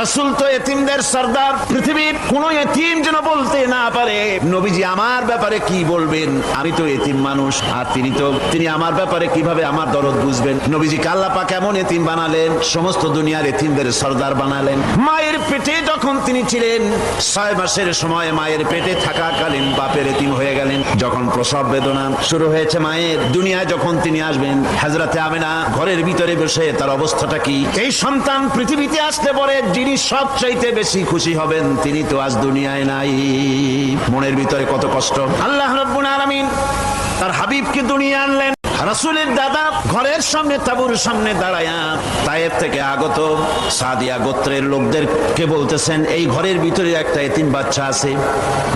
রাসূল তো এতিমদের সরদার, পৃথিবীর কোন এতিম যেন বলতে না পারে নবীজি আমার ব্যাপারে কি বলবেন, আমি তো এতিম মানুষ, আর তিনি আমার ব্যাপারে কিভাবে আমার দরদ বুঝবেন। নবীজিকে আল্লাহ পাক এমন এতিম বানালেন, সমস্ত দুনিয়ার এতিমদের সরদার বানালেন। মায়ের পেটে যখন তিনি ছিলেন 6 মাসের সময় মায়ের পেটে থাকাকালীন বাপের এতিম হয়ে গেলেন। যখন প্রসব বেদনা শুরু হয়েছে মায়ের, দুনিয়ায় যখন তিনি আসবেন, হযরতে আমিনা ঘরের ভিতরে বসে তার অবস্থাটা কি, এই সন্তান পৃথিবীতে আসতে পরে যিনি সবচাইতে বেশি খুশি হবেন তিনি তো আজ দুনিয়ায় নাই। মনের ভিতরে কত কষ্ট। আল্লাহ রাব্বুল আলামিন তার হাবিবকে দুনিয়া আনলেন। রাসূলের দাদা ঘরের সামনে তাঁবুর সামনে দাঁড়ায়া তায়েফ থেকে আগত সাদিয়া গোত্রের লোকদেরকে বলতেছেন, এই ঘরের ভিতরে একটা এতিম বাচ্চা আছে,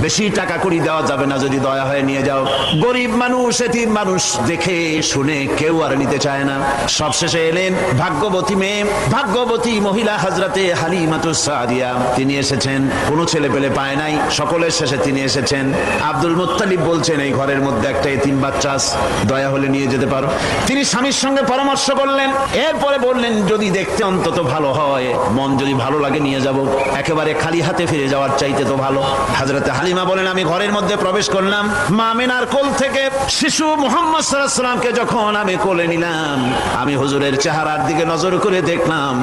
বেশি টাকা কড়ি দেওয়া যাবে না, যদি দয়া হয়ে নিয়ে যাও। গরিব মানুষ, এতিম মানুষ দেখে শুনে কেউ আর নিতে চায় না। সবশেষে এলেন ভাগ্যবতী মেয়ে, ভাগ্যবতী মহিলা হযরতে হালিমাতুস সাদিয়া, তিনি এসেছেন। কোনো ছেলে পেলে পায় নাই, সকলের শেষে তিনি এসেছেন। আব্দুল মুত্তালিব বলছেন, এই ঘরের মধ্যে একটা এতিম বাচ্চা আছে, দয়া হলে নিয়ে যেতে পারো। তিনি স্বামীর সঙ্গে পরামর্শ করলেন, এরপরে বললেন যদি দেখতে অন্তত ভালো হয়, মন যদি ভালো লাগে নিয়ে যাব, একেবারে খালি হাতে ফিরে যাওয়ার চাইতে তো ভালো। হযরতে হালিমা বলেন, আমি ঘরের মধ্যে প্রবেশ করলাম, মা আমিনার কোল থেকে শিশু মুহাম্মদ সাল্লাল্লাহু আলাইহি ওয়াসাল্লামকে যখন আমি কোলে নিলাম, আমি হুজুরের চেহারার দিকে নজর করে দেখলাম,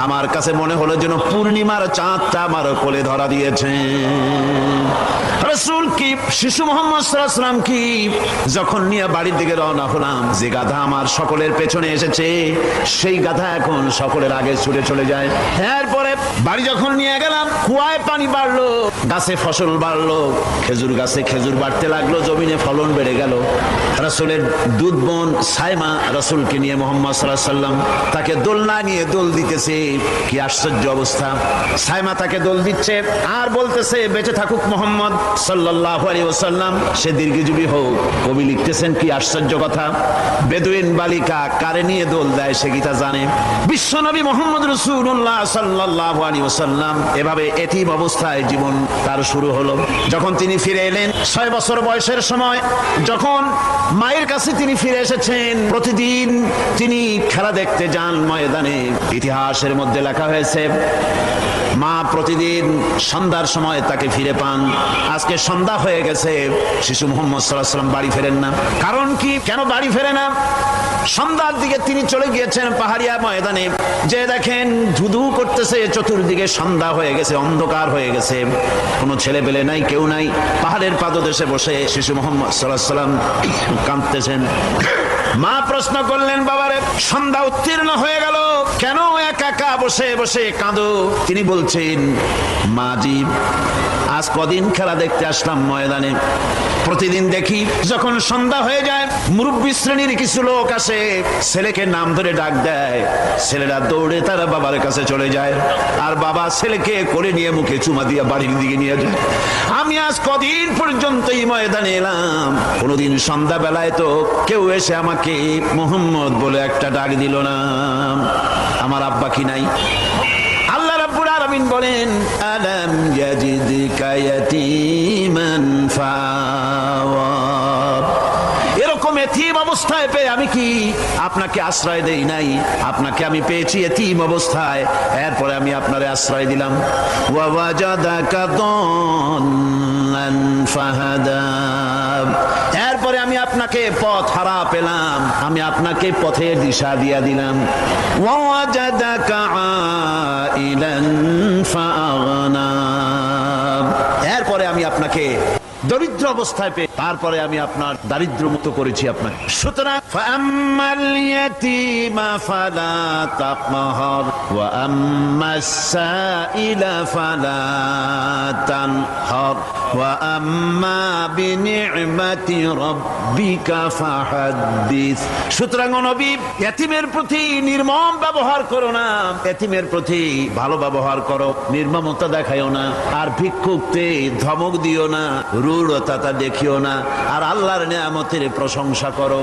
আমার কাছে মনে হলো যেন পূর্ণিমার চাঁদটা আমার কোলে ধরা দিয়েছে। রাসূল কি শিশু মুহাম্মদ সাল্লাল্লাহু আলাইহি ওয়াসাল্লাম কি যখন নিয়ে বাড়ির দিকে রওনা হলাম, যে গাধা আমার সকলের পেছনে এসেছে সেই গাধা এখন সকলের আগে ছুটে চলে যায়। এরপরে বাড়ি যখন নিয়ে গেলাম, কুয়ায় পানি বাড়লো, গাছে ফসল বাড়লো, খেজুর গাছে খেজুর বাড়তে লাগলো, জমিনে ফলন বেড়ে গেল। রাসূলের দুধ বোন সাইমা রাসূলকে নিয়ে মুহাম্মদ সাল্লাল্লাহু আলাইহি ওয়াসাল্লাম তাকে দোলনা নিয়ে দোল দিতেছে। কি আশ্চর্য অবস্থা! সাইমা তাকে দোল দিচ্ছে আর বলতেছে, বেঁচে থাকুক মুহাম্মদ সাল্লাল্লাহু আলাইহি ওয়াসাল্লাম, সে দীর্ঘজীবী হোক। কবি লিখতেছেন, কি আশ্চর্য কথা, বেদুইন বালিকা কারে নিয়ে দোল দেয় সে কি তা জানে? বিশ্বনবী মুহাম্মদ রাসূলুল্লাহ সাল্লাল্লাহু আলাইহি ওয়াসাল্লাম এভাবে এতিম অবস্থায় জীবন তার শুরু হলো। যখন তিনি ফিরে এলেন 6 বছর বয়সের সময়, যখন মায়ের কাছে তিনি ফিরে এসেছেন, প্রতিদিন তিনি খেলা দেখতে যান ময়দানে। ইতিহাসের মধ্যে লেখা হয়েছে, মা প্রতিদিন সন্ধ্যার সময় তাকে ফিরে পান। আজকে সন্ধ্যা হয়ে গেছে, শিশু মুহাম্মদ সাল্লাল্লাহু আলাইহি ওয়াসাল্লাম বাড়ি ফেরেন না। কারণ কি, কেন বাড়ি ফেরে না? সন্ধ্যার দিকে তিনি চলে গিয়েছেন পাহাড়িয়া ময়দানে, যে দেখেন ধুধু করতেছে, চতুর্দিকে সন্ধ্যা হয়ে গেছে, অন্ধকার হয়ে গেছে, কোনো ছেলে পেলে নাই, কেউ নাই। পাহাড়ের পাদদেশে বসে শিশু মুহাম্মদ সাল্লাল্লাহু আলাইহি ওয়াসাল্লাম কাঁদতেছেন। মা প্রশ্ন করলেন, বাবারে সন্ধ্যা উত্তীর্ণ হয়ে গেল, কেন একা একা বসে বসে কাঁদো? তিনি বলছেন, মাজি আজ কদিন খেলা দেখতে আসলাম ময়দানে, প্রতিদিন দেখি যখন সন্ধ্যা হয়ে যায় মুরব্বী শ্রেণীর কিছু লোক আসে, ছেলেকে নাম ধরে ডাক দেয়, ছেলেরা দৌড়ে তারা বাবার কাছে চলে যায়, আর বাবা ছেলেকে করে নিয়ে মুখে চুমা দিয়ে বাড়ির দিকে নিয়ে যায়। আমি আজ কদিন পর্যন্ত এই ময়দানে এলাম, কোনোদিন সন্ধ্যা বেলায় তো কেউ এসে আমাকে মুহাম্মদ বলে একটা ডাক দিল না। আমার আব্বা কি নাই? আল্লাহ রাব্বুল আলামিন বলেন, আলাম ইয়াজিদকা ইয়াতীমান ফাওয়া, এরকম এতিম অবস্থায় পেয়ে আমি কি আপনাকে আশ্রয় দেই নাই? আপনাকে আমি পেয়েছি এতিম অবস্থায়, এরপরে আমি আপনারে আশ্রয় দিলাম। ওয়া ওয়াজাদাকা দাল্লান ফাহাদা, এরপরে আমি আপনাকে পথ হারা পেলাম, আমি আপনাকে পথের দিশা দিয়া দিলাম। ওয়া ওয়াজাদাকা আইলান ফাআগনা, এরপরে আমি আপনাকে দরিদ্র অবস্থায় পেয়ে তারপরে আমি আপনার দারিদ্র মুক্ত করেছি আপনাকে। সুতরাং ফাআম্মাল ইয়াতীমা ফালা তাকহার ওয়া আম্মাস সাইলা ফালা তানহার ওয়া আম্মা বিনি'মাতি রাব্বিকা ফাহাদ্দিস। সুতরাং নবী, ইতিমের প্রতি নির্মম ব্যবহার করো না, ইতিমের প্রতি ভালো ব্যবহার করো, নির্মমতা দেখায়ও না, আর ভিক্ষুককে ধমক দিও না, রূঢ়তা দেখিও না, আর আল্লাহর নিয়ামতের প্রশংসা করো।